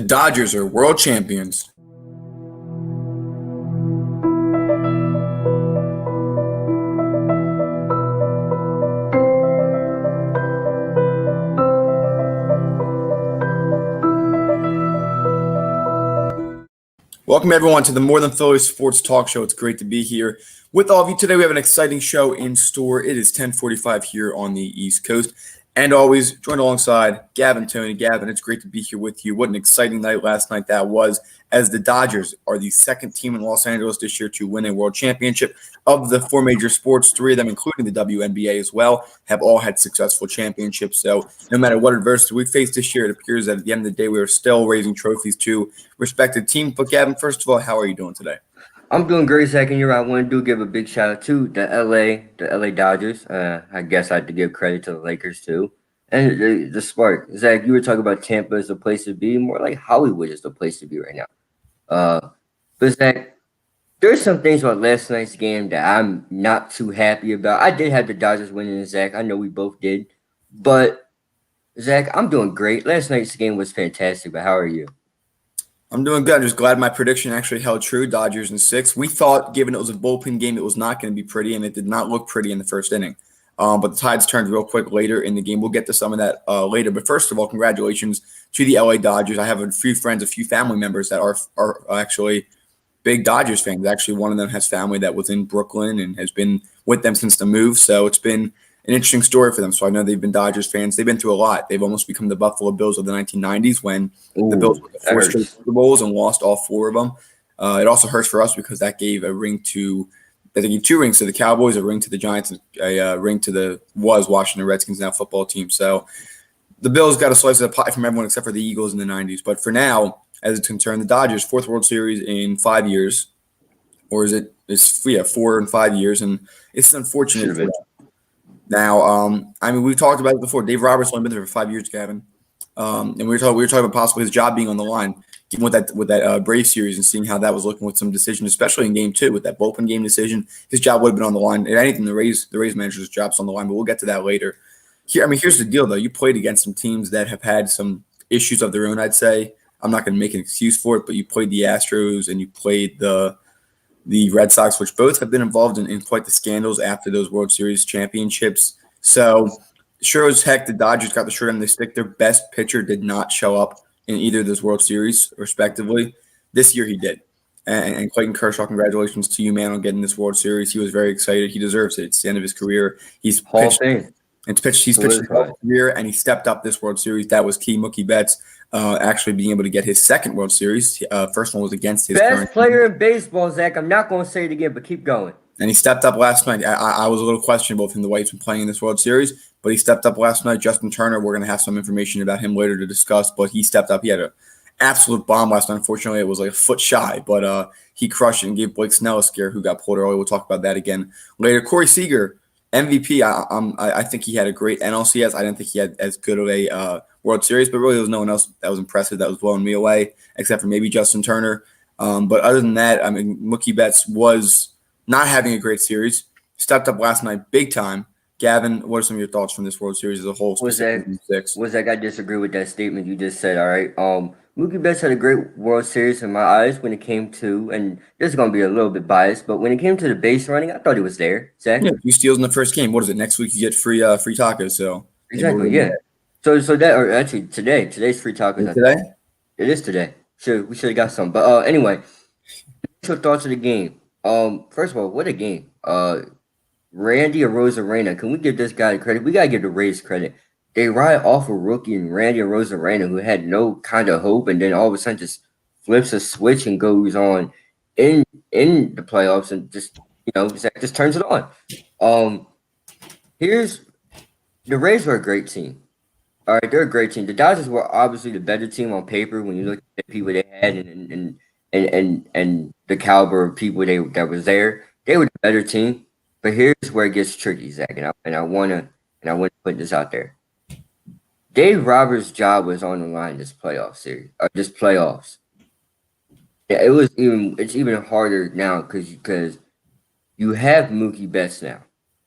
Dodgers are world champions. Welcome, everyone, to the More Than Phillies Sports Talk Show. It's great to be here with all of you today. We have an exciting show in store. It is 10:45 here on the East Coast. And always joined alongside Gavin, Tony. Gavin, it's great to be here with you. What an exciting night last night that was, as the Dodgers are the second team in Los Angeles this year to win a world championship. Of the four major sports, three of them, including the WNBA as well, have all had successful championships. So no matter what adversity we face this year, it appears that at the end of the day, we are still raising trophies to respected teams. But Gavin, first of all, how are you doing today? I'm doing great, Zach, and I want to give a big shout out to the LA Dodgers. I guess I have to give credit to the Lakers too, and the Spark. Zach, you were talking about Tampa as the place to be, more like Hollywood is the place to be right now. But Zach, there's some things about last night's game that I'm not too happy about. I did have the Dodgers winning, Zach. I know we both did, but Zach, I'm doing great. Last night's game was fantastic. But how are you? I'm doing good. I'm just glad my prediction actually held true. Dodgers in 6. We thought, given it was a bullpen game, it was not going to be pretty, and it did not look pretty in the first inning. But the tides turned real quick later in the game. We'll get to some of that later. But first of all, congratulations to the LA Dodgers. I have a few friends, a few family members that are actually big Dodgers fans. Actually, one of them has family that was in Brooklyn and has been with them since the move. So it's been an interesting story for them. So I know they've been Dodgers fans. They've been through a lot. They've almost become the Buffalo Bills of the 1990s when the Bills won 4 straight Super Bowls and lost all 4 of them. It also hurts for us because that gave a ring to – they gave 2 rings to the Cowboys, a ring to the Giants, and a ring to the Washington Redskins, now football team. So the Bills got a slice of the pie from everyone except for the Eagles in the 90s. But for now, as it's concerned, the Dodgers, 4th World Series in 5 years. Or is it – it's 4 in 5 years, and it's unfortunate for them. Now, we've talked about it before. Dave Roberts only been there for 5 years, Gavin, and we were talking about possibly his job being on the line, given with that Brave series and seeing how that was looking with some decisions, especially in Game 2 with that bullpen game decision. His job would have been on the line. If anything, the Rays manager's job's on the line, but we'll get to that later. Here's the deal, though. You played against some teams that have had some issues of their own. I'd say I'm not going to make an excuse for it, but you played the Astros and you played the Red Sox, which both have been involved in quite the scandals after those World Series championships. So sure as heck, the Dodgers got the short end of the stick. Their best pitcher did not show up in either of those World Series, respectively. This year he did. And Clayton Kershaw, congratulations to you, man, on getting this World Series. He was very excited. He deserves it. It's the end of his career. He's pitched his whole career, and he stepped up this World Series. That was key. Mookie Betts actually being able to get his second World Series. First one was against his best player in baseball, Zach. I'm not going to say it again, but keep going. And he stepped up last night. I was a little questionable with him, the way he's been playing in this World Series, but he stepped up last night. Justin Turner, we're going to have some information about him later to discuss, but he stepped up. He had an absolute bomb last night. Unfortunately, it was like a foot shy, but he crushed it and gave Blake Snell a scare, who got pulled early. We'll talk about that again later. Corey Seager, MVP. I think he had a great NLCS. I didn't think he had as good of a World Series, but really there was no one else that was impressive that was blowing me away, except for maybe Justin Turner. But other than that, Mookie Betts was not having a great series. Stepped up last night big time. Gavin, what are some of your thoughts from this World Series as a whole? Zach, I disagree with that statement you just said. All right. Mookie Betts had a great World Series in my eyes when it came to, and this is going to be a little bit biased, but when it came to the base running, I thought he was there. Zach? Yeah, 2 steals in the first game. What is it? Next week you get free tacos. So exactly, yeah. So that, or actually today's free tacos. Today? It is today. We should have got some. But anyway, initial thoughts of the game. First of all, what a game. Randy Arozarena, can we give this guy credit? We gotta give the Rays credit. They ride off a rookie and Randy Arozarena, who had no kind of hope, and then all of a sudden just flips a switch and goes on in the playoffs and just just turns it on. Here's the Rays were a great team. All right, they're a great team. The Dodgers were obviously the better team on paper when you look at the people they had and the caliber of people that was there. They were the better team. But here's where it gets tricky, Zach, and I want to put this out there. Dave Roberts' job was on the line this playoff series, or this playoffs. Yeah, it's even harder now because you have Mookie Betts now,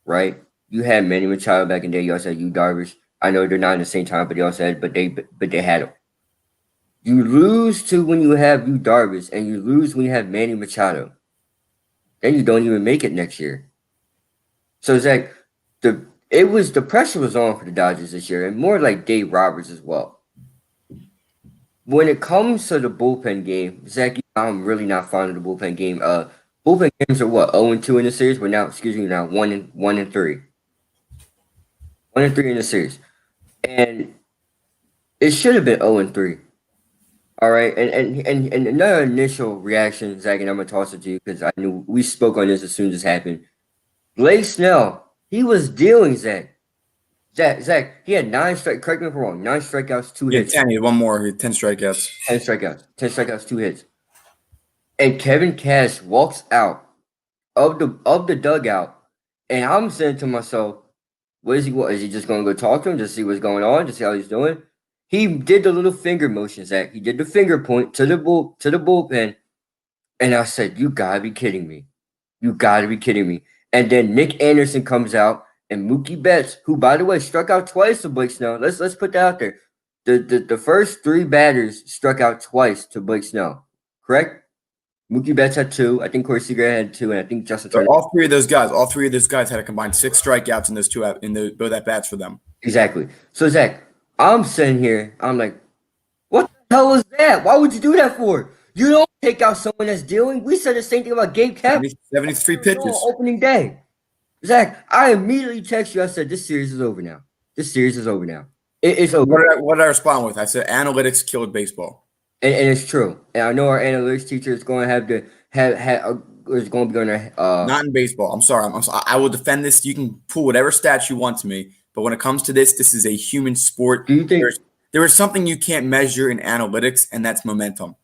right? You had Manny Machado back in the day. You also had Yu Darvish. I know they're not in the same time, but they also had, but they had him. You lose to when you have Yu Darvish, and you lose when you have Manny Machado. Then you don't even make it next year. So Zach, the pressure was on for the Dodgers this year, and more like Dave Roberts as well. When it comes to the bullpen game, Zach, I'm really not fond of the bullpen game. Bullpen games are what 0-2 in the series, but now 1-3, 1-3 in the series, and it should have been 0-3. All right, and another initial reaction, Zach, and I'm gonna toss it to you because I knew we spoke on this as soon as this happened. Blake Snell, he was dealing, Zach. Zach, he had 9 strike. Correct me if I'm wrong. 9 strikeouts, 2 Yeah, hits. 10. He had one more. He had 10 strikeouts. 10 strikeouts, 2 hits. And Kevin Cash walks out of the dugout, and I'm saying to myself, what is he? What is he just gonna go talk to him, just see what's going on, just see how he's doing? He did the little finger motion, Zach. He did the finger point to the bullpen, and I said, "You gotta be kidding me! You gotta be kidding me!" And then Nick Anderson comes out, and Mookie Betts, who by the way struck out twice to Blake Snell. Let's put that out there. The first 3 batters struck out twice to Blake Snell. Correct? Mookie Betts had 2. I think Corey Seager had 2, and I think Justin So Turner. all three of those guys had a combined 6 strikeouts in those both at bats for them. Exactly. So Zach, I'm sitting here. I'm like, what the hell was that? Why would you do that for? You don't take out someone that's dealing. We said the same thing about Gabe Kapler. 73 pitches. Opening day. Zach, I immediately text you. I said, this series is over now. This series is over now. It's over. What did I respond with? I said analytics killed baseball. And it's true. And I know our analytics teacher is going to have to is going to be going to Not in baseball. I'm sorry. I will defend this. You can pull whatever stats you want to me, but when it comes to this is a human sport. Do you think there is something you can't measure in analytics, and that's momentum.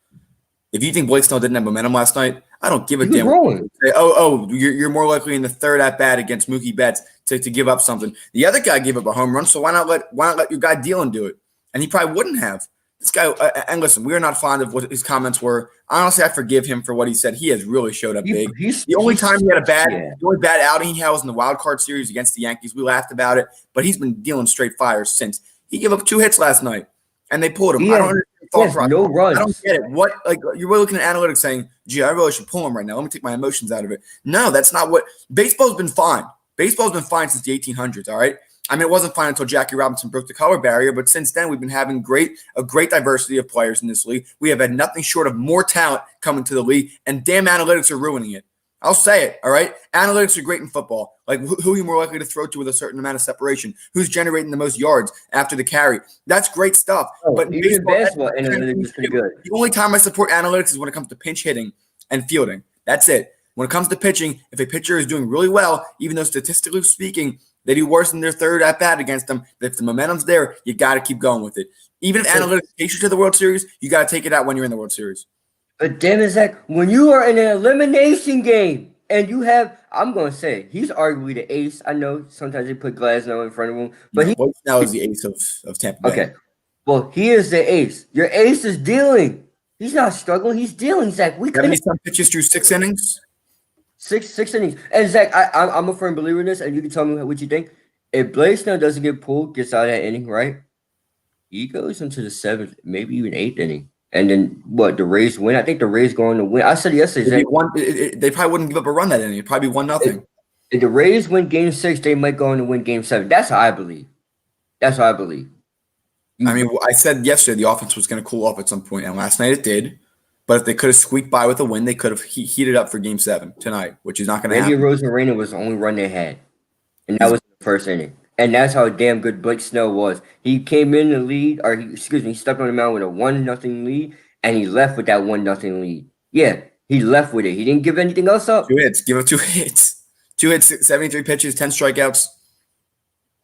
If you think Blake Snell didn't have momentum last night, I don't give a damn. You're more likely in the third at bat against Mookie Betts to give up something. The other guy gave up a home run, so why not let your guy Dillon do it? And he probably wouldn't have. This guy, and listen, we are not fond of what his comments were. Honestly, I forgive him for what he said. He has really showed up big. The only time he had the only bad outing he had was in the wild card series against the Yankees. We laughed about it, but he's been dealing straight fires since. He gave up 2 hits last night, and they pulled him. I don't understand. No runs. I don't get it. What, like, you're really looking at analytics saying, gee, I really should pull him right now. Let me take my emotions out of it. No, that's not what – baseball's been fine. Baseball's been fine since the 1800s, all right? I mean, it wasn't fine until Jackie Robinson broke the color barrier, but since then we've been having a great diversity of players in this league. We have had nothing short of more talent coming to the league, and damn analytics are ruining it. I'll say it, all right? Analytics are great in football. Like, who are you more likely to throw to with a certain amount of separation? Who's generating the most yards after the carry? That's great stuff. But even in baseball, analytics is pretty good. The only time I support analytics is when it comes to pinch hitting and fielding. That's it. When it comes to pitching, if a pitcher is doing really well, even though statistically speaking, they do worse than their third at bat against them, if the momentum's there, you got to keep going with it. Even if analytics takes you to the World Series, you got to take it out when you're in the World Series. But damn it, Zach, when you are in an elimination game and you have, I'm going to say, he's arguably the ace. I know sometimes they put Glasnow in front of him, but he now is the ace of Tampa Bay. Okay, well, he is the ace. Your ace is dealing. He's not struggling. He's dealing, Zach. We couldn't. Some pitches through 6 innings. Six innings. And Zach, I'm a firm believer in this, and you can tell me what you think. If Blake Snell doesn't get pulled, gets out of that inning, right? He goes into the 7th, maybe even 8th inning. And then what? The Rays win. I think the Rays going to win. I said yesterday, Zach, they probably wouldn't give up a run that inning. It'd probably be 1-0. If the Rays win Game 6, they might go on to win Game 7. That's how I believe. I mean, I said yesterday the offense was going to cool off at some point, and last night it did. But if they could have squeaked by with a win, they could have heated up for Game 7 tonight, which is not going to happen. Randy Arozarena was the only run they had, and that was in the first inning. And that's how damn good Blake Snell was. He came in the lead, he stepped on the mound with a 1-0 lead, and he left with that 1-0 lead. Yeah, he left with it. He didn't give anything else up. 2 hits. Give up 2 hits. 2 hits, 73 pitches, 10 strikeouts.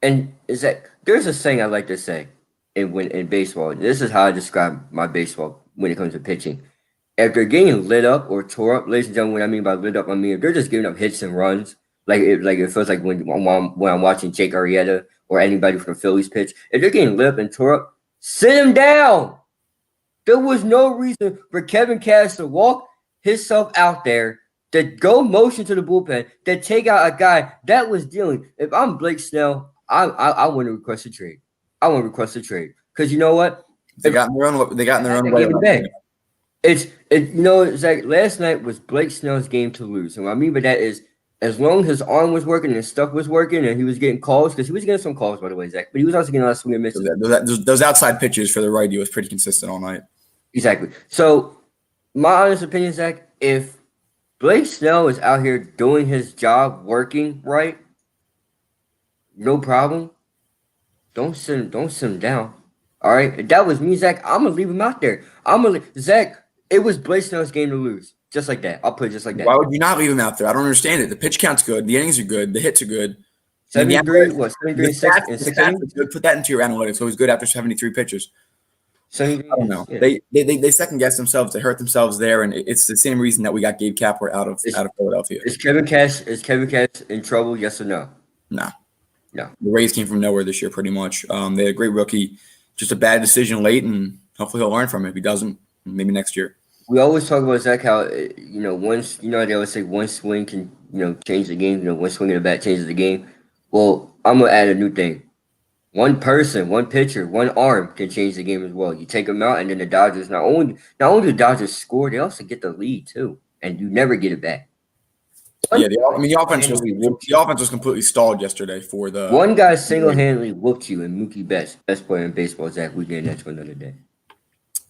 And there's a saying I like to say in baseball. This is how I describe my baseball when it comes to pitching. If they're getting lit up or tore up, ladies and gentlemen, what I mean by lit up, I mean if they're just giving up hits and runs, like it feels like when I'm watching Jake Arrieta or anybody from the Phillies pitch, if they're getting lit up and tore up, sit him down. There was no reason for Kevin Cash to walk himself out there, to go motion to the bullpen, to take out a guy that was dealing. If I'm Blake Snell, I want to request a trade. Because you know what? They got in their own. They got in their own way. Gave it back. Zach, last night was Blake Snell's game to lose. And what I mean by that is, as long as his arm was working and his stuff was working and he was getting calls, because he was getting some calls, by the way, Zach, but he was also getting a lot of swing and misses. Those outside pitches for the righty was pretty consistent all night. Exactly. So, my honest opinion, Zach, if Blake Snell is out here doing his job, working right, no problem. Don't send him down. All right. If that was me, Zach, I'm gonna leave him out there. Zach. It was Blake Snell's game to lose, just like that. I'll put it just like that. Why would you not leave him out there? I don't understand it. The pitch count's good. The innings are good. The hits are good. 73, what? 73 and 6 innings? Put that into your analytics. So he's good after 73 pitches. 73, I don't know. Yeah. They second guess themselves. They hurt themselves there, and it's the same reason that we got Gabe Kapler out of Philadelphia. Is Kevin Cash in trouble? Yes or no? No. No. The Rays came from nowhere this year, pretty much. They had a great rookie, just a bad decision late, and hopefully he'll learn from it. If he doesn't, maybe next year. We always talk about, Zach, how once they always say one swing can change the game. One swing of the bat changes the game. Well, I'm gonna add a new thing. One person, one pitcher, one arm can change the game as well. You take them out, and then the Dodgers not only do the Dodgers score, they also get the lead too, and you never get it back. The offense was completely stalled yesterday for the one guy single-handedly whooped you, and Mookie Betts, best player in baseball. Zach, we getting that for another day.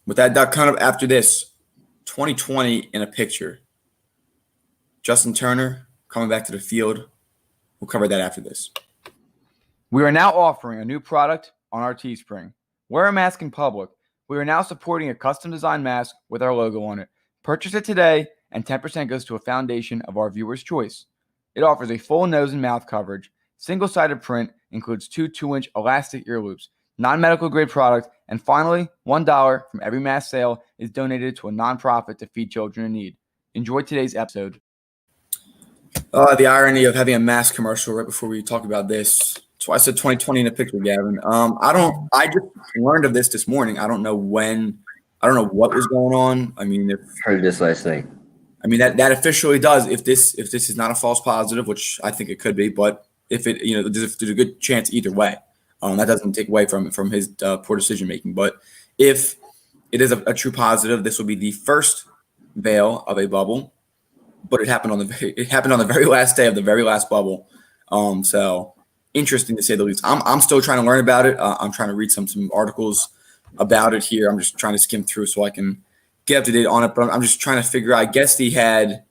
With that, Doc, kind of after this. 2020 in a picture. Justin Turner coming back to the field. We'll cover that after this. We are now offering a new product on our Teespring. Wear a mask in public. We are now supporting a custom designed mask with our logo on it. Purchase it today, and 10% goes to a foundation of our viewers' choice. It offers a full nose and mouth coverage. Single-sided print, includes 2 2-inch elastic ear loops. Non-medical grade product, and finally, $1 from every mask sale is donated to a nonprofit to feed children in need. Enjoy today's episode. The irony of having a mask commercial right before we talk about this. That's why I said 2020 in a picture, Gavin. I just learned of this morning. I don't know when. I don't know what was going on. I mean, Heard this last night. I mean that officially does. If this is not a false positive, which I think it could be, but if it there's a good chance either way. That doesn't take away from his poor decision making. But if it is a true positive, this will be the first veil of a bubble. But it happened on the very last day of the very last bubble. So interesting to say the least. I'm still trying to learn about it. I'm trying to read some articles about it here. I'm just trying to skim through so I can get up to date on it. But I'm just trying to figure out. I guess they had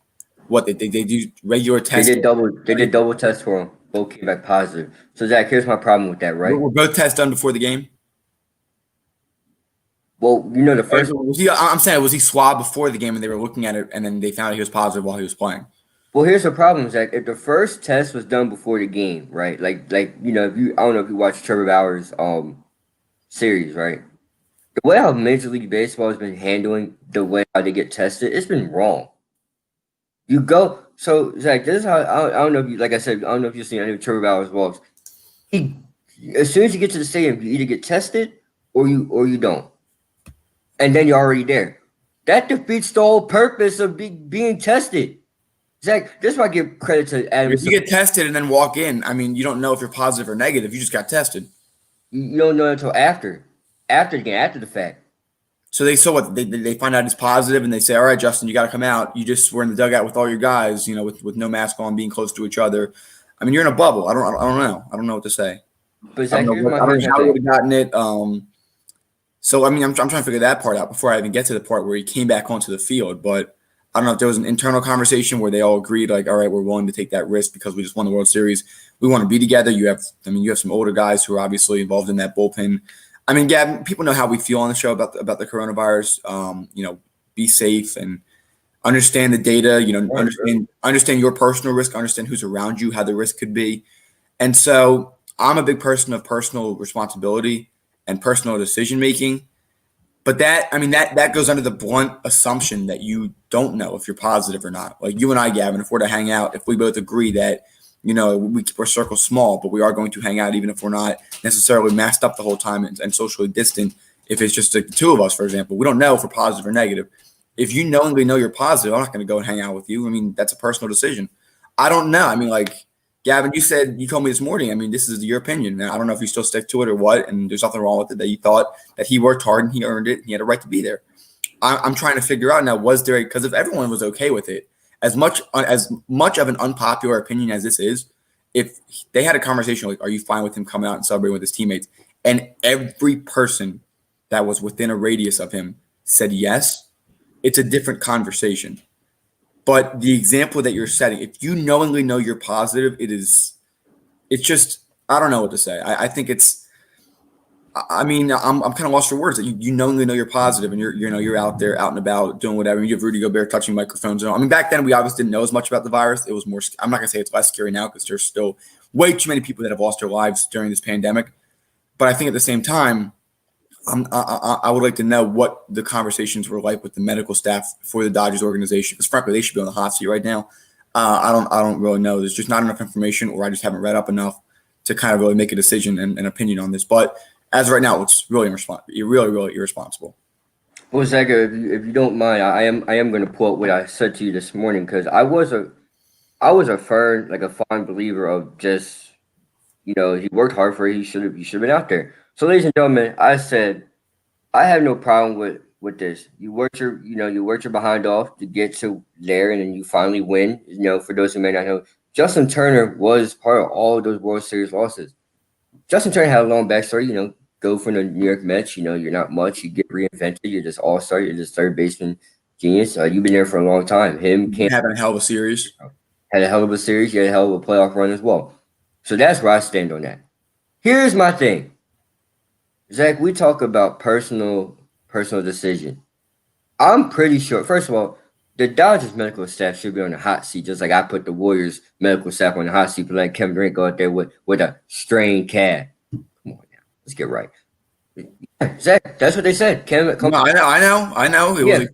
they do regular tests. They did double tests for him. Both came back positive. So, Zach, here's my problem with that, right? Were both tests done before the game? Well, the first one. I'm saying, was he swabbed before the game and they were looking at it and then they found out he was positive while he was playing? Well, here's the problem, Zach. If the first test was done before the game, right? Like I don't know if you watch Trevor Bauer's series, right? The way how Major League Baseball has been handling the way how they get tested, it's been wrong. So, Zach, this is how I don't know if you, like I said, I don't know if you've seen any of Trevor Bauer's vlogs. As soon as you get to the stadium, you either get tested or you don't, and then you're already there. That defeats the whole purpose of being tested. Zach, this is why I give credit to Adam. If you get tested and then walk in, I mean, you don't know if you're positive or negative. You just got tested. You don't know until after the game, after the fact. So they find out he's positive and they say, all right, Justin, you got to come out. You just were in the dugout with all your guys, with no mask on, being close to each other. I mean, you're in a bubble. I don't know. I don't know what to say. But Zach, I don't know how he would have gotten it. So, I mean, I'm trying to figure that part out before I even get to the part where he came back onto the field. But I don't know if there was an internal conversation where they all agreed, like, all right, we're willing to take that risk because we just won the World Series. We want to be together. You have some older guys who are obviously involved in that bullpen. I mean, Gavin, people know how we feel on the show about the coronavirus. Be safe and understand the data. Understand your personal risk. Understand who's around you, how the risk could be. And so, I'm a big person of personal responsibility and personal decision making. But that goes under the blunt assumption that you don't know if you're positive or not. Like you and I, Gavin, if we're to hang out, if we both agree that we keep our circle small, but we are going to hang out even if we're not necessarily masked up the whole time and socially distant. If it's just the two of us, for example, we don't know if we're positive or negative. If you knowingly know you're positive, I'm not going to go and hang out with you. I mean, that's a personal decision. I don't know. I mean, like, Gavin, you told me this morning. I mean, this is your opinion. And I don't know if you still stick to it or what. And there's nothing wrong with it, that you thought that he worked hard and he earned it. And he had a right to be there. I'm trying to figure out now, was there, because if everyone was okay with it, as much of an unpopular opinion as this is, if they had a conversation like, are you fine with him coming out and celebrating with his teammates? And every person that was within a radius of him said yes, it's a different conversation. But the example that you're setting, if you knowingly know you're positive, it's just, I don't know what to say. I think I'm kind of lost for words. That you knowingly know you're positive and you're out there, out and about, doing whatever. You have Rudy Gobert touching microphones. I mean, back then we obviously didn't know as much about the virus. It was more. I'm not gonna say it's less scary now because there's still way too many people that have lost their lives during this pandemic. But I think at the same time, I would like to know what the conversations were like with the medical staff for the Dodgers organization, because frankly, they should be on the hot seat right now. I don't really know. There's just not enough information, or I just haven't read up enough to kind of really make a decision and an opinion on this. But as of right now, it's really really irresponsible. Well, Zach, if you don't mind, I am going to pull up what I said to you this morning, because I was a fond believer of just, he worked hard for it. He should have been out there. So, ladies and gentlemen, I said I have no problem with this. You worked your behind off to get to there, and then you finally win. For those who may not know, Justin Turner was part of all of those World Series losses. Justin Turner had a long backstory. Go from the New York Mets. You're not much. You get reinvented. You're just all-star. You're just third baseman genius. You've been there for a long time. Having a hell of a series. Had a hell of a series. You had a hell of a playoff run as well. So that's where I stand on that. Here's my thing. Zach, we talk about personal decision. I'm pretty sure, first of all, the Dodgers medical staff should be on the hot seat, just like I put the Warriors medical staff on the hot seat, but let Kevin Durant go out there with a strained calf. Come on now, let's get right. Yeah, Zach, that's what they said. I know.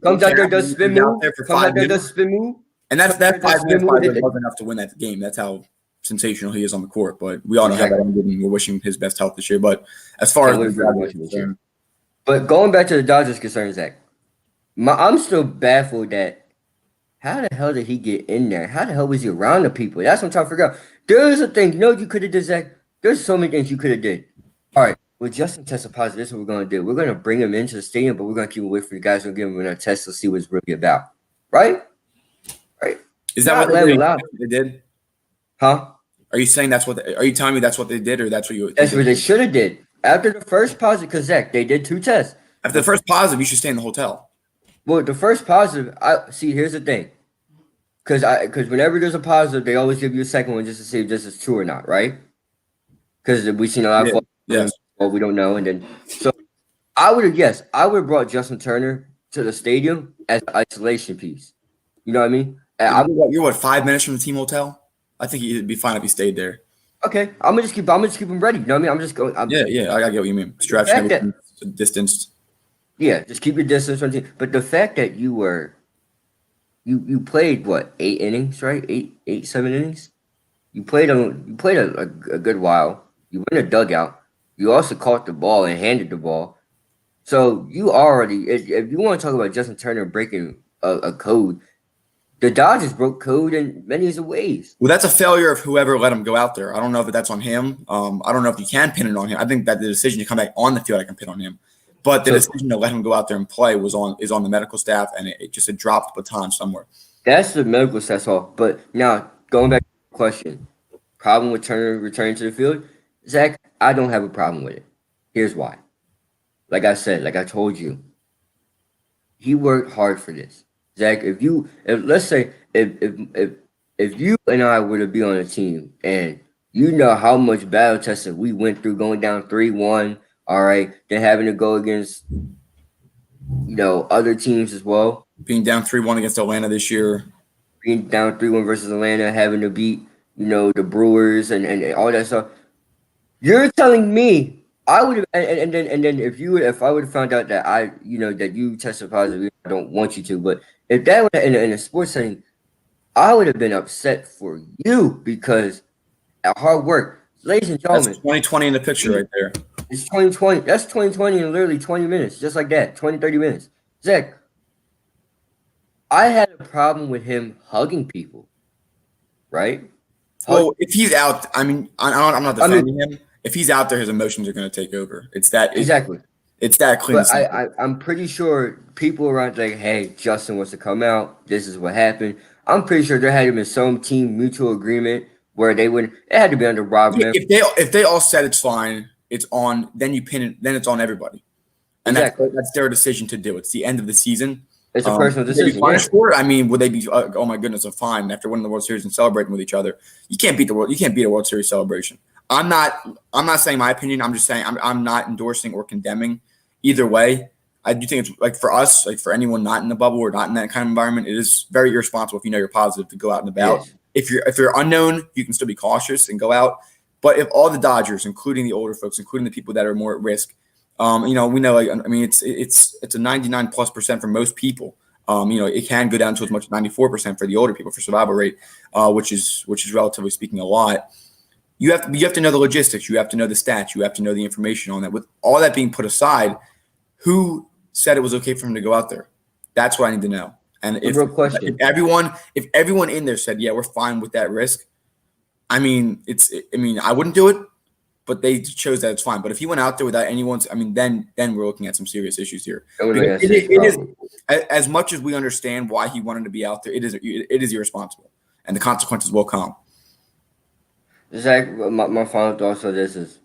Comes out there, does spin move. And that 5 minutes wasn't enough to win that game. That's how sensational he is on the court. But we all know how that ended, and we're wishing him his best health this year. But as far as but going back to the Dodgers' concern, Zach, I'm still baffled that how the hell did he get in there? How the hell was he around the people? That's what I'm trying to figure out. There's a thing, you could have did, Zach. There's so many things you could have did. All right, well, Justin tested positive. This is what we're going to do. We're going to bring him into the stadium, but we're going to keep him away from the guys. We're going to give him a test to see what it's really about. Right? Is that what they did? Huh? Are you saying are you telling me that's what they did, or that's what you? That's what they should have did. After the first positive, because Zach, they did 2 tests. After the first positive, you should stay in the hotel. Well, the first positive, here's the thing. Because whenever there's a positive, they always give you a second one just to see if this is true or not, right? Because we've seen a lot of we don't know. And then, so I would have brought Justin Turner to the stadium as an isolation piece. You know what I mean? You're 5 minutes from the team hotel? I think it'd be fine if he stayed there. Okay, I'm gonna just keep him ready. You know what I mean? I'm just going. I get what you mean. Stretch, distance. Yeah, just keep your distance from the team. But the fact that you played what, 8 innings, right? 7 innings. You played a good while. You were in a dugout. You also caught the ball and handed the ball. So you already, if you want to talk about Justin Turner breaking a code, the Dodgers broke code in many ways. Well, that's a failure of whoever let him go out there. I don't know if that's on him. I don't know if you can pin it on him. I think that the decision to come back on the field, I can pin on him. But the decision to let him go out there and play is on the medical staff, and it just dropped the baton somewhere. That's the medical staff's fault. But now, going back to the question, problem with Turner returning to the field, Zach, I don't have a problem with it. Here's why. Like I said, like I told you, he worked hard for this. Zach, if you and I were to be on a team, and you know how much battle testing we went through going down 3-1, all right, then having to go against other teams as well. Being down 3-1 against Atlanta this year. Being down 3-1 versus Atlanta, having to beat, the Brewers and all that stuff. You're telling me I would have, and then if I would have found out that that you tested positive, I don't want you to, but if that would in a sports setting, I would have been upset for you because of hard work. Ladies and gentlemen, that's 2020 in the picture right there. It's 2020. That's 2020 in literally 20 minutes, just like that, 20, 30 minutes. Zach, I had a problem with him hugging people, right? Well, if he's out, I mean, I'm not defending him. If he's out there, his emotions are going to take over. Exactly. It's that clean. But I'm pretty sure people around like, hey, Justin wants to come out. This is what happened. I'm pretty sure there had to be some team mutual agreement where they wouldn't. It had to be under Rob. Yeah, if they all said it's fine, it's on. Then you pin it. Then it's on everybody, and that's their decision to do. It's the end of the season. It's a personal decision. Would they be punished for it? I mean, would they be? Oh my goodness, a fine after winning the World Series and celebrating with each other? You can't beat a World Series celebration. I'm not saying my opinion. I'm just saying I'm not endorsing or condemning either way. I do think it's like for us, like for anyone not in the bubble or not in that kind of environment, it is very irresponsible if you know you're positive to go out and about. Yes. If you're unknown, you can still be cautious and go out. But if all the Dodgers, including the older folks, including the people that are more at risk, we know, like, I mean, it's a 99+% for most people. It can go down to as much as 94% for the older people for survival rate, which is relatively speaking a lot. You have to know the logistics. You have to know the stats. You have to know the information on that. With all that being put aside, who said it was okay for him to go out there? That's what I need to know. And if everyone in there said, yeah, we're fine with that risk, I mean, I wouldn't do it, but they chose that it's fine. But if he went out there without anyone's, I mean, then we're looking at some serious issues here. It is as much as we understand why he wanted to be out there. It is irresponsible, and the consequences will come. Zach, my final thoughts on this is,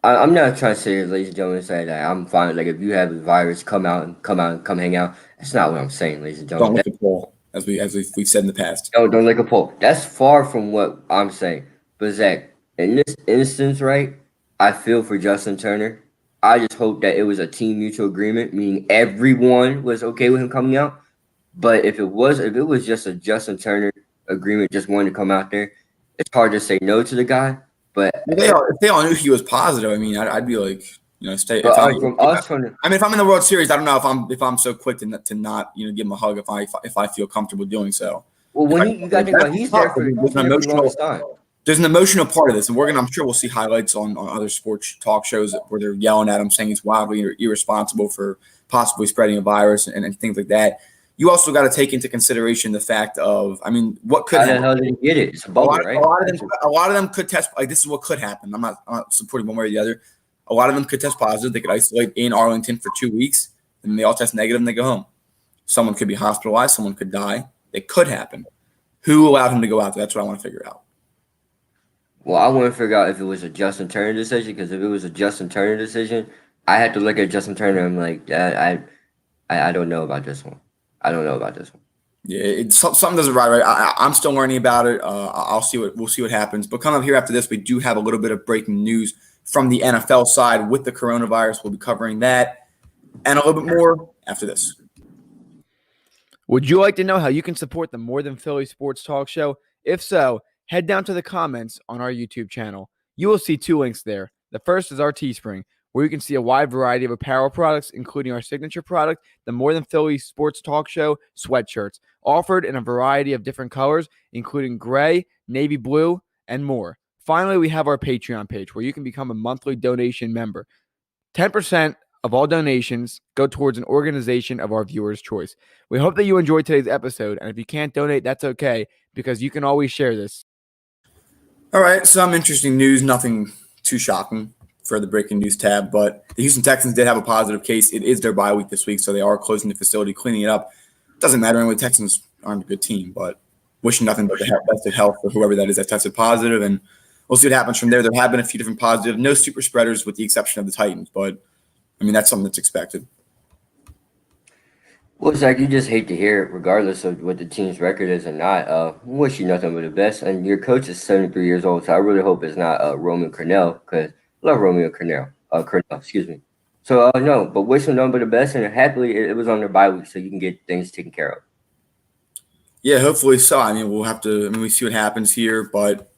I'm not trying to say, ladies and gentlemen, say that I'm fine. Like, if you have a virus, come hang out. That's not what I'm saying, ladies and gentlemen. Don't lick a pole, as we've said in the past. No, don't lick a pole. That's far from what I'm saying. But Zach, in this instance, right, I feel for Justin Turner. I just hope that it was a team mutual agreement, meaning everyone was okay with him coming out. But if it was just a Justin Turner agreement, just wanting to come out there, it's hard to say no to the guy. But if they all knew he was positive, I mean, I'd be like, stay. If I'm in the World Series, I don't know if I'm so quick to not give him a hug if I feel comfortable doing so. Well, when you got to think about, he's there for the time. There's an emotional part of this, and I'm sure we'll see highlights on other sports talk shows where they're yelling at him, saying he's wildly irresponsible for possibly spreading a virus and things like that. You also got to take into consideration the fact of, I mean, what could happen? How the hell did he get it? It's a bubble, right? A lot of them could test. Like, this is what could happen. I'm not supporting one way or the other. A lot of them could test positive. They could isolate in Arlington for 2 weeks, and they all test negative, and they go home. Someone could be hospitalized. Someone could die. It could happen. Who allowed him to go out there? That's what I want to figure out. Well, I want to figure out if it was a Justin Turner decision, because if it was a Justin Turner decision, I had to look at Justin Turner and I'm like, I don't know about this one. Yeah, something doesn't right. I'm still learning about it. We'll see what happens. But coming up here after this, we do have a little bit of breaking news from the NFL side with the coronavirus. We'll be covering that and a little bit more after this. Would you like to know how you can support the More Than Philly Sports Talk Show? If so, head down to the comments on our YouTube channel. You will see 2 links there. The first is our Teespring, where you can see a wide variety of apparel products, including our signature product, the More Than Philly Sports Talk Show sweatshirts, offered in a variety of different colors, including gray, navy blue, and more. Finally, we have our Patreon page, where you can become a monthly donation member. 10% of all donations go towards an organization of our viewers' choice. We hope that you enjoyed today's episode, and if you can't donate, that's okay, because you can always share this. All right, some interesting news, nothing too shocking for the breaking news tab, but the Houston Texans did have a positive case. It is their bye week this week, so they are closing the facility, cleaning it up. Doesn't matter anyway. The Texans aren't a good team, but wishing nothing but the best of health for whoever that is that tested positive, and we'll see what happens from there. There have been a few different positive, no super spreaders with the exception of the Titans, but I mean, that's something that's expected. Well, Zach, you just hate to hear it, regardless of what the team's record is or not. Wish you nothing but the best. And your coach is 73 years old, so I really hope it's not Roman Cornell, because I love Romeo Cornell. Excuse me. So, no, but wish them nothing but the best. And happily, it was on their bye week, so you can get things taken care of. Yeah, hopefully so. I mean, we see what happens here, but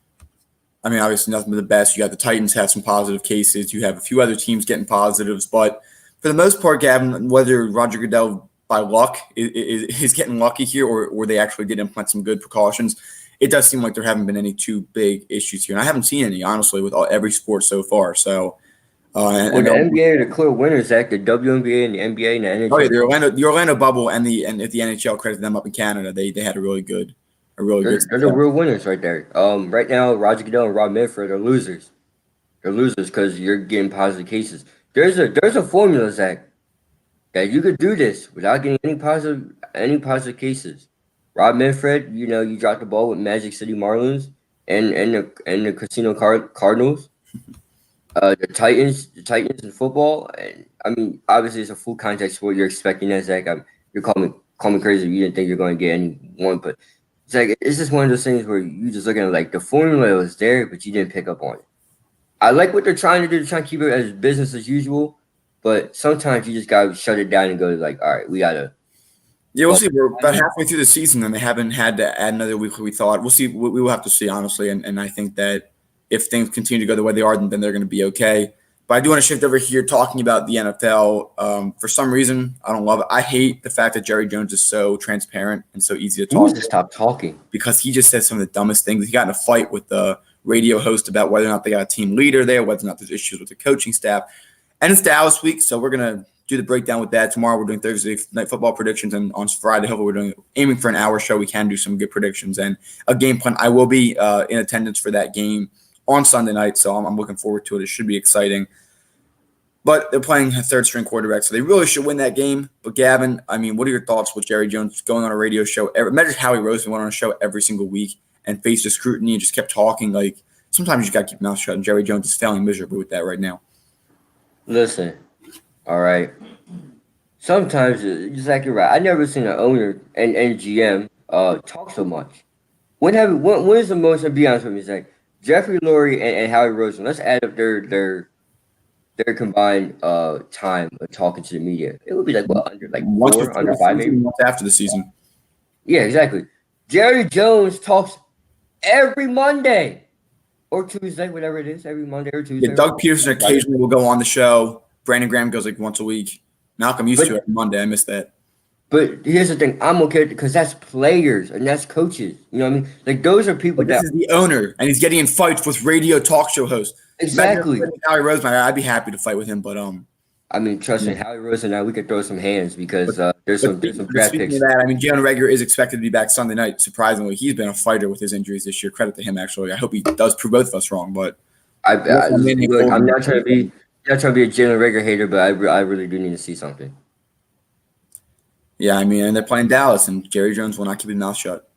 I mean, obviously nothing but the best. You got the Titans have some positive cases. You have a few other teams getting positives, but for the most part, Gavin, whether Roger Goodell by luck is getting lucky here or they actually did implement some good precautions, it does seem like there haven't been any too big issues here. And I haven't seen any, honestly, with every sport so far. So, the NBA are the clear winners, Zach. The WNBA and the NBA and the NHL. Oh, yeah, the Orlando bubble and the NHL, credit them up in Canada. They had a really good a really good They're the real winners right there. Right now, Roger Goodell and Rob Manfred are losers. They're losers because you're getting positive cases. There's a formula, Zach, that you could do this without getting any positive cases. Rob Manfred, you dropped the ball with Magic City Marlins and the Casino Cardinals. The Titans in football. And I mean, obviously, it's a full contact sport. You're expecting that, Zach. You're call me crazy if you didn't think you're going to get any one, but Zach, it's just one of those things where you just looking at like the formula was there, but you didn't pick up on it. I like what they're trying to do. They're trying to keep it as business as usual, but sometimes you just gotta shut it down and go like, all right, we gotta. Yeah, we'll see. We're about halfway through the season, and they haven't had to add another week like we thought. We'll see. We will have to see, honestly. And I think that if things continue to go the way they are, then they're going to be okay. But I do want to shift over here talking about the NFL. For some reason, I don't love it. I hate the fact that Jerry Jones is so transparent and so easy to You need talk to stop talking. because he just says some of the dumbest things. He got in a fight with the radio host about whether or not they got a team leader there, whether or not there's issues with the coaching staff. And it's Dallas week, so we're going to do the breakdown with that. Tomorrow we're doing Thursday night football predictions, and on Friday, hopefully we're aiming for an hour show. We can do some good predictions and a game plan. I will be in attendance for that game on Sunday night, so I'm looking forward to it. It should be exciting. But they're playing a third-string quarterback, so they really should win that game. But, Gavin, I mean, what are your thoughts with Jerry Jones going on a radio show? Imagine Howie Roseman went on a show every single week and faced the scrutiny and just kept talking. Like, sometimes you just got to keep your mouth shut, and Jerry Jones is failing miserably with that right now. Listen, all right. Sometimes, exactly right. I never seen an owner and GM talk so much. When is the most? To be honest with me, Zach, Jeffrey Lurie and Howie Roseman. Let's add up their combined time of talking to the media. It would be like what under under 5 maybe after the season. Yeah, exactly. Jerry Jones talks every Monday or Tuesday, whatever it is, every Monday or Tuesday. Yeah, Doug Peterson occasionally will go on the show. Brandon Graham goes like once a week. Malcolm used to every Monday. I missed that. But here's the thing. I'm okay because that's players and that's coaches. You know what I mean? Like those are people This is the owner, and he's getting in fights with radio talk show hosts. Exactly. Howie Roseman, I'd be happy to fight with him, but I mean, trust me, Howie Roseman, now we could throw some hands because there's some draft speaking picks. of that, I mean, Jalen Reagor is expected to be back Sunday night. Surprisingly, he's been a fighter with his injuries this year. Credit to him, actually. I hope he does prove both of us wrong. But I'm not trying to be a Jalen Reagor hater, but I really do need to see something. Yeah, I mean, and they're playing Dallas, and Jerry Jones will not keep his mouth shut.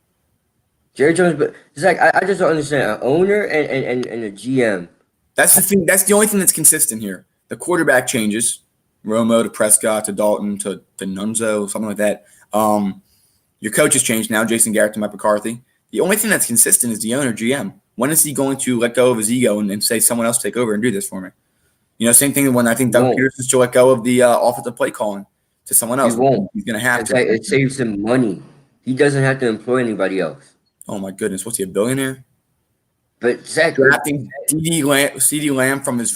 Jerry Jones, but it's like I just don't understand an owner and a GM. That's the thing. That's the only thing that's consistent here. The quarterback changes, Romo to Prescott to Dalton to Nunzo, something like that. Your coach has changed now, Jason Garrett to Mike McCarthy. The only thing that's consistent is the owner, GM. When is he going to let go of his ego and say someone else take over and do this for me? You know, same thing when I think Doug Pearson should let go of the offensive play calling to someone else. He won't. He's going to have to. Like, it saves him money. He doesn't have to employ anybody else. Oh, my goodness. What's he, a billionaire? But Zach, drafting CD Lamb from his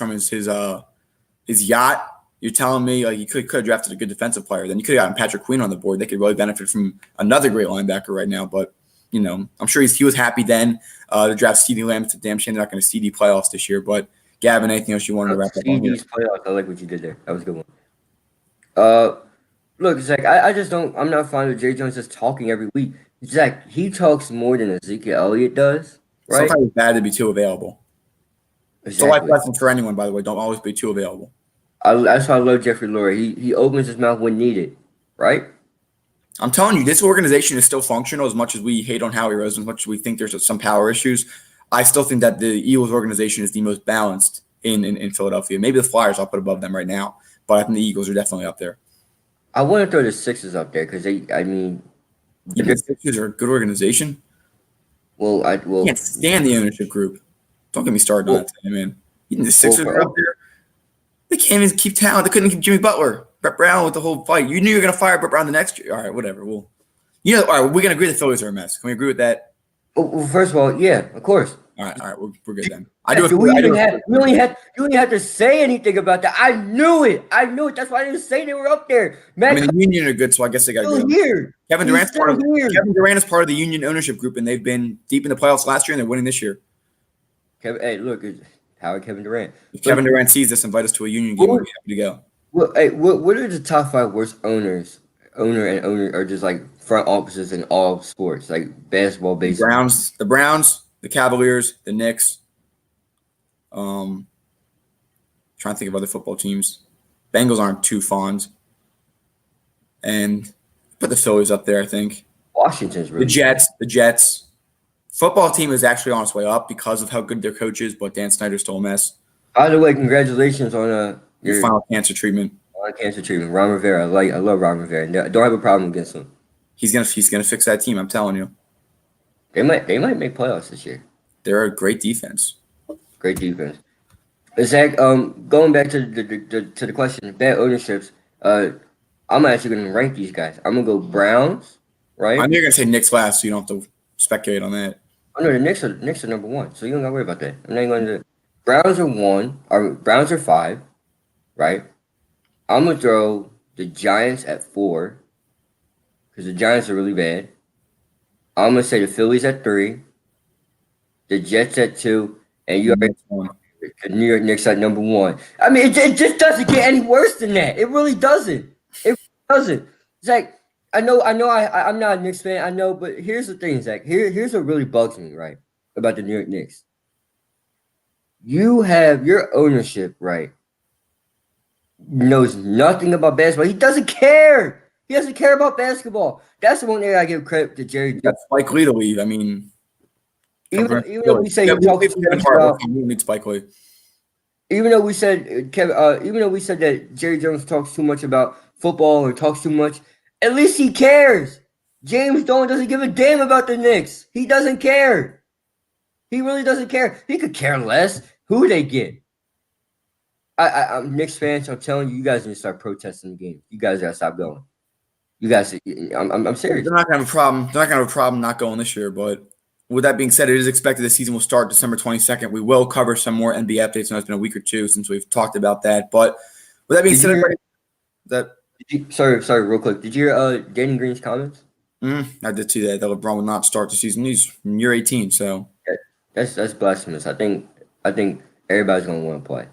yacht. You're telling me like you could have drafted a good defensive player. Then you could have gotten Patrick Queen on the board. They could really benefit from another great linebacker right now. But you know, I'm sure he was happy then to draft CD Lamb. It's a damn shame they're not going to CD playoffs this year. But Gavin, anything else you wanted to wrap up on here? Playoffs. I like what you did there. That was a good one. Look, Zach, I just don't. I'm not fond of Jerry Jones just talking every week. Zach, he talks more than Ezekiel Elliott does. Right? Sometimes it's bad to be too available. Exactly. It's a life lesson for anyone, by the way. Don't always be too available. That's why I love Jeffrey Lurie. He opens his mouth when needed, right? I'm telling you, this organization is still functional. As much as we hate on Howie Roseman, as much as we think there's some power issues, I still think that the Eagles organization is the most balanced in Philadelphia. Maybe the Flyers I'll put above them right now, but I think the Eagles are definitely up there. I want to throw the Sixers up there because the Sixers are a good organization. I can't stand the ownership group. Don't get me started on that today, man. Even the Sixers are up there. They can't even keep talent. They couldn't keep Jimmy Butler. Brett Brown with the whole fight. You knew you were going to fire Brett Brown the next year. All right, whatever. All right, we're going to agree the Phillies are a mess. Can we agree with that? Well, first of all, yeah, of course. All right, we're good then. You only had to say anything about that. I knew it. That's why I didn't say they were up there. Man, the Union are good, so I guess they got to go. Here. Kevin Durant is part of the Union ownership group, and they've been deep in the playoffs last year, and they're winning this year. Hey, look, how Kevin Durant? If Kevin Durant sees this, invite us to a Union game. We'll be happy to go. Well, hey, what are the top 5 worst owner are just like front offices in all sports, like basketball, baseball. The Browns, the Cavaliers, the Knicks. Trying to think of other football teams. Bengals aren't too fond. And put the Phillies up there, I think. Washington's really The Jets. Football team is actually on its way up because of how good their coach is, but Dan Snyder's still a mess. By the way, congratulations on Your final cancer treatment. Cancer treatment. Ron Rivera. I love Ron Rivera. I don't have a problem against him. He's gonna fix that team, I'm telling you. They might make playoffs this year. They're a great defense. Great defense. Zach, going back to the question, bad ownerships. I'm actually gonna rank these guys. I'm gonna go Browns, right? I'm gonna say Knicks last, so you don't have to speculate on that. Oh no, the Knicks are number one, so you don't gotta worry about that. I'm not going to. Browns are 1. Or Browns are 5, right? I'm gonna throw the Giants at 4 because the Giants are really bad. I'm gonna say the Phillies at 3, the Jets at 2, and you already the New York Knicks at number 1. I mean, it just doesn't get any worse than that. It really doesn't. It doesn't. Zach, I know. I'm not a Knicks fan. I know, but here's the thing, Zach. Here's what really bugs me, right, about the New York Knicks. You have your ownership, right? Knows nothing about basketball. He doesn't care. He doesn't care about basketball. That's the one area I give credit to Jerry. That's Spike Lee to leave. I mean, even though we say he talks too much about, Spike Lee. even though we said that Jerry Jones talks too much about football or talks too much, at least he cares. James Dolan doesn't give a damn about the Knicks. He doesn't care. He really doesn't care. He could care less who they get. I'm Knicks fans. So I'm telling you, you guys need to start protesting the game. You guys gotta stop going. You guys, I'm serious. They're not gonna have a problem. They're not gonna have a problem not going this year. But with that being said, it is expected the season will start December 22nd. We will cover some more NBA updates. I know it's been a week or two since we've talked about that. But with that being said, sorry, real quick. Did you hear Danny Green's comments? I did see that LeBron will not start the season. He's in year 18, so that's blasphemous. I think everybody's gonna want to play.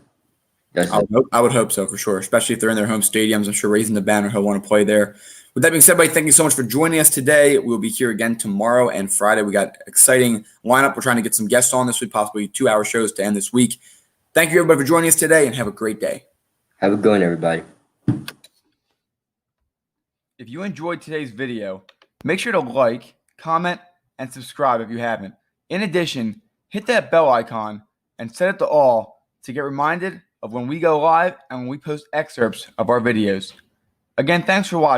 I would hope so for sure, especially if they're in their home stadiums. I'm sure raising the banner, he'll want to play there. With that being said, buddy, thank you so much for joining us today. We'll be here again tomorrow and Friday. We got exciting lineup. We're trying to get some guests on this week, possibly 2-hour shows to end this week. Thank you, everybody, for joining us today, and have a great day. Have a good one, everybody. If you enjoyed today's video, make sure to like, comment, and subscribe if you haven't. In addition, hit that bell icon and set it to all to get reminded of when we go live and when we post excerpts of our videos. Again, thanks for watching.